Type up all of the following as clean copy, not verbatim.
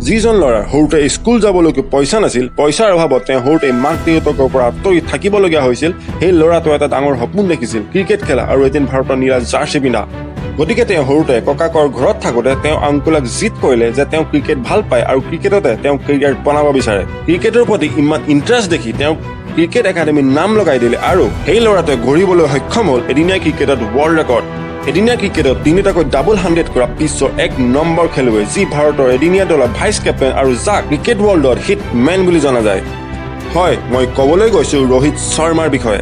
যিজন ল'ৰা সৰুতে স্কুল যাবলৈকে পইচা নাছিল, পইচাৰ অভাৱত তেওঁ সৰুতে মাক দেউতাকৰ পৰা আঁতৰি থাকিবলগীয়া হৈছিল, সেই ল'ৰাটোৱে এটা ডাঙৰ সপোন দেখিছিল ক্ৰিকেট খেলা আৰু এদিন ভাৰতৰ নীলা জাৰ্চি পিন্ধা। গতিকে তেওঁ সৰুতে ককাকৰ ঘৰত থাকোঁতে তেওঁ আংকুলক জিদ কৰিলে যে তেওঁ ক্ৰিকেট ভাল পায় আৰু ক্ৰিকেটতে তেওঁ কেৰিয়াৰ বনাব বিচাৰে। ক্ৰিকেটৰ প্ৰতি ইমান ইণ্টাৰেষ্ট দেখি তেওঁ ক্ৰিকেট একাডেমীৰ নাম লগাই দিলে আৰু সেই ল'ৰাটোৱে গঢ়িবলৈ সক্ষম হ'ল এদিনীয়া ক্ৰিকেটত ৱৰ্ল্ড ৰেকৰ্ড। এদিনীয়া ক্ৰিকেটত 3টাকৈ ডাবল 100 কৰা বিশ্বৰ 1 নম্বৰ খেলুৱৈ, যি ভাৰতৰ এদিনীয়া দলৰ ভাইচ কেপ্টেইন আৰু যাক ক্ৰিকেট ৱৰ্ল্ডত হিট মেন বুলি জনা যায়। হয়, মই ক'বলৈ গৈছোঁ ৰোহিত শৰ্মাৰ বিষয়ে।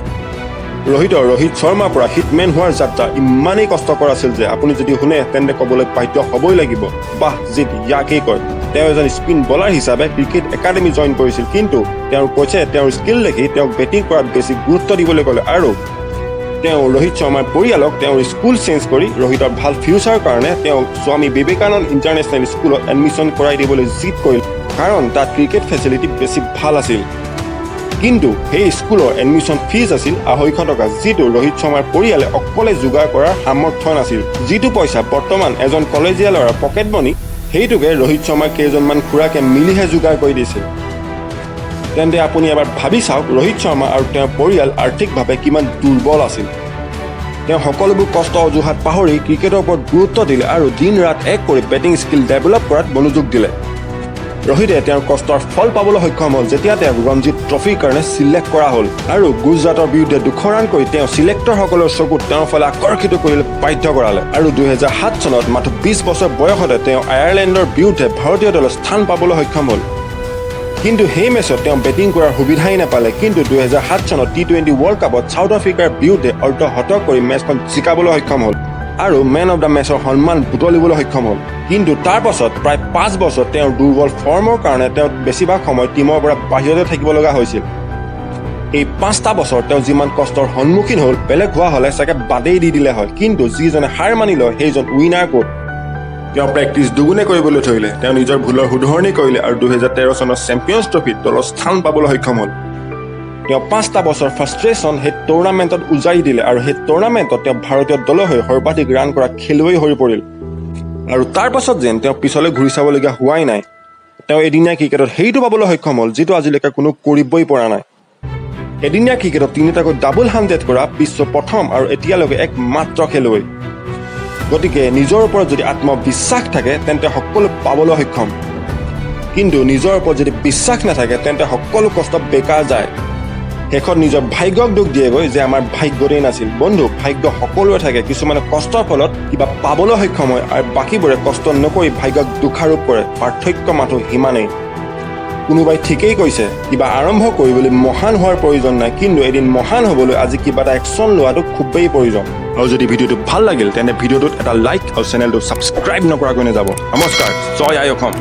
ৰোহিত শৰ্মাৰ পৰা হিটমেন হোৱাৰ যাত্ৰা ইমানেই কষ্টকৰ আছিল যে আপুনি যদি শুনে তেন্তে ক'বলৈ বাধ্য হ'বই লাগিব, বাহ জিত ইয়াকেই কয়। তেওঁ এজন স্পিন বলাৰ হিচাপে ক্ৰিকেট একাডেমী জইন কৰিছিল, কিন্তু তেওঁৰ কোচে তেওঁৰ স্কিল দেখি তেওঁক বেটিং কৰাত বেছি গুৰুত্ব দিবলৈ ক'লে আৰু তেওঁ ৰোহিত শৰ্মাৰ পৰিয়ালক তেওঁৰ স্কুল চেঞ্জ কৰি ৰোহিতৰ ভাল ফিউচাৰৰ কাৰণে তেওঁ স্বামী বিবেকানন্দ ইণ্টাৰনেশ্যনেল স্কুলত এডমিশ্যন কৰাই দিবলৈ জিদ কৰিল, কাৰণ তাত ক্ৰিকেট ফেচিলিটি বেছি ভাল আছিল। কিন্তু সেই স্কুলৰ এডমিশ্যন ফিজ আছিল 250 টকা, যিটো ৰোহিত শৰ্মাৰ পৰিয়ালে অকলে যোগাৰ কৰাৰ সামৰ্থ্য নাছিল। যিটো পইচা বৰ্তমান এজন কলেজীয়া ল'ৰাৰ পকেট মানি, সেইটোকে ৰোহিত শৰ্মাৰ কেইজনমান খুৰাকে মিলিহে যোগাৰ কৰি দিছিল। তেন্তে আপুনি এবাৰ ভাবি চাওক ৰোহিত শৰ্মা আৰু তেওঁৰ পৰিয়াল আৰ্থিকভাৱে কিমান দুৰ্বল আছিল। তেওঁ সকলোবোৰ কষ্ট অজুহাত পাহৰি ক্ৰিকেটৰ ওপৰত গুৰুত্ব দিলে আৰু দিন ৰাত এক কৰি বেটিং স্কিল ডেভেলপ কৰাত মনোযোগ দিলে। ৰোহিতে তেওঁৰ কষ্টৰ ফল পাবলৈ সক্ষম হ'ল যেতিয়া তেওঁক ৰঞ্জিত ট্ৰফিৰ কাৰণে চিলেক্ট কৰা হ'ল আৰু গুজৰাটৰ বিৰুদ্ধে 200 ৰান কৰি তেওঁ চিলেক্টৰসকলৰ চকুত তেওঁৰ ফালে আকৰ্ষিত কৰিবলৈ বাধ্য কৰালে আৰু 2007 চনত মাত্ৰ 20 বছৰ বয়সতে তেওঁ আয়াৰলেণ্ডৰ বিৰুদ্ধে ভাৰতীয় দলত স্থান পাবলৈ সক্ষম হ'ল। কিন্তু সেই মেচত তেওঁ বেটিং কৰাৰ সুবিধাই নাপালে, কিন্তু 2007 চনত T20 ৱৰ্ল্ড কাপত ছাউথ আফ্ৰিকাৰ বিৰুদ্ধে অৰ্ধশতক কৰি মেচখন জিকাবলৈ সক্ষম হ'ল আৰু মেন অৱ দ্য মেচৰ সন্মান বুটলিবলৈ সক্ষম হ'ল। কিন্তু তাৰ পাছত প্ৰায় 5 বছৰ তেওঁৰ দুৰ্বল ফৰ্মৰ কাৰণে তেওঁ বেছিভাগ সময় টীমৰ পৰা বাহিৰতে থাকিব লগা হৈছিল। এই 5টা বছৰ তেওঁ যিমান কষ্টৰ সন্মুখীন হ'ল, বেলেগ হোৱা হ'লে চাগে বাদেই দি দিলে হয়, কিন্তু যিজনে হাৰ মানি লয় সেইজন উইনাৰ ক'ত। তেওঁ প্ৰেক্টিচ দুগুণে কৰিবলৈ ধৰিলে, তেওঁ নিজৰ ভুলৰ শুধৰণি কৰিলে আৰু 2013 চনৰ চেম্পিয়নছ ট্ৰফিত দলৰ স্থান পাবলৈ সক্ষম হ'ল। তেওঁ 5টা বছৰ ফ্ৰাষ্ট্ৰেশ্যন সেই টুৰ্ণামেণ্টত উজাৰি দিলে আৰু সেই টুৰ্ণামেণ্টত তেওঁ ভাৰতীয় দলৰ হৈ সৰ্বাধিক ৰান কৰা খেলুৱৈ হৈ পৰিল। আৰু তাৰ পাছত যেন তেওঁ পিছলৈ ঘূৰি চাবলগীয়া হোৱাই নাই। তেওঁ এদিনীয়া ক্ৰিকেটত সেইটো পাবলৈ সক্ষম হ'ল যিটো আজিলৈকে কোনো কৰিবই পৰা নাই। এদিনীয়া ক্ৰিকেটত 3টাকৈ ডাবল 100 কৰা বিশ্বৰ প্ৰথম আৰু এতিয়ালৈকে একমাত্ৰ খেলুৱৈ। গতিকে নিজৰ ওপৰত যদি আত্মবিশ্বাস থাকে তেন্তে সকলো পাবলৈ সক্ষম, কিন্তু নিজৰ ওপৰত যদি বিশ্বাস নাথাকে তেন্তে সকলো কষ্ট বেকাৰ যায়। শেষত নিজৰ ভাগ্যক দুখ দিয়েগৈ যে আমাৰ ভাগ্যতেই নাছিল। বন্ধু, ভাগ্য সকলোৰে থাকে, কিছুমানে কষ্টৰ ফলত কিবা পাবলৈ সক্ষম হয় আৰু বাকীবোৰে কষ্ট নকৰি ভাগ্যক দোষাৰোপ কৰে। পাৰ্থক্য মাথো সিমানেই। কোনোবাই ঠিকেই কৈছে, কিবা আৰম্ভ কৰিবলৈ মহান হোৱাৰ প্ৰয়োজন নাই, কিন্তু এদিন মহান হ'বলৈ আজি কিবা এটা একশ্যন লোৱাটো খুবেই প্ৰয়োজন। আৰু যদি ভিডিঅ'টো ভাল লাগিল তেন্তে ভিডিঅ'টোত এটা লাইক আৰু চেনেলটো ছাবস্ক্ৰাইব নকৰাকৈ নাযাব। নমস্কাৰ, জয় আই অসম।